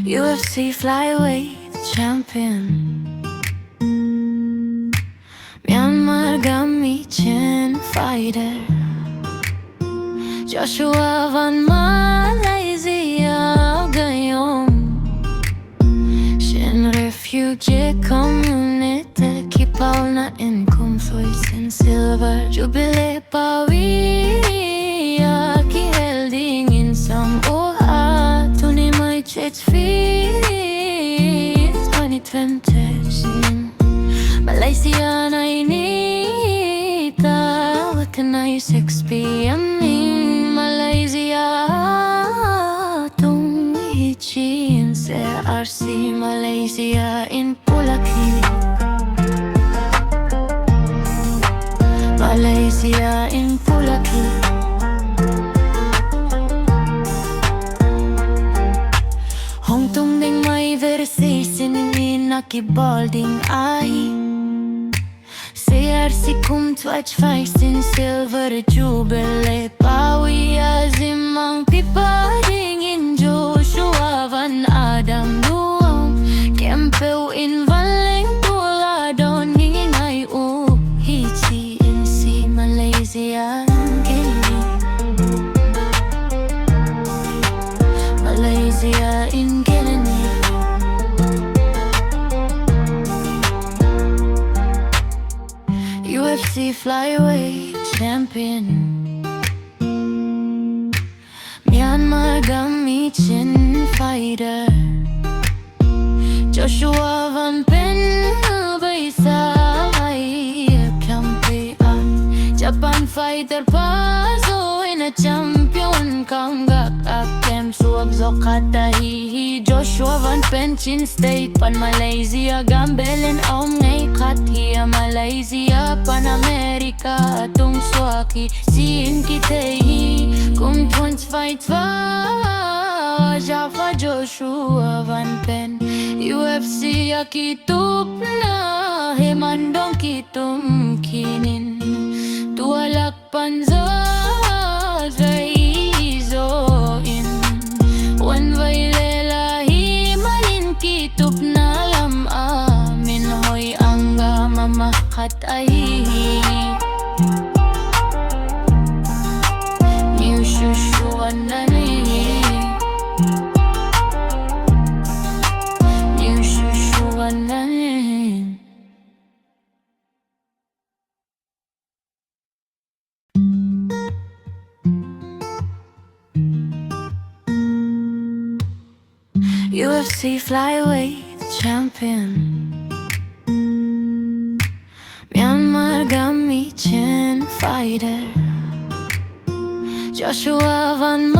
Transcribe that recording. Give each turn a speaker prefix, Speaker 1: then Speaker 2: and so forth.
Speaker 1: UFC flyweight champion, Myanmar Gamichen fighter, Soshua Van Malaysia gayong Shin refugee community, kipaw na income sois in silver, jubilee pawiya kihelding in sang oha tuni may church fees 2020 Malaysia na inita, what can I 6 p.m. in Malaysia tung ichi in CRC Malaysia in Pulaki, Malaysia in Pulaki. Hong tung ding may versi siningin nakibalding ay CRC kum twatch feist in silver jubilee pawi azimang pipading in Joshua Van Adam Nuong Kempeu in Valeng Tuladon ngingay hichi in si Malaysia Malaysia in Gilani. UFC flyweight champion, Myanmar Gamichen fighter, Soshua Van champion, Japan fighter paso in a champion kanggak akem suwag zokatahi Joshua Van Penchin state pan Malaysia gambelen om ngay kathia Malaysia pan Amerika tung swaki siin kitehi kum twins fight fa Java Joshua Van Pen UFC akitup na hemandong kitum kinin tualak panza zaizo in wan vailela himalin kitup na lam amin hoy angga mamakat ay new shushuan na new shushuan na UFC flyweight champion, Myanmar Gamichen fighter, Soshua Van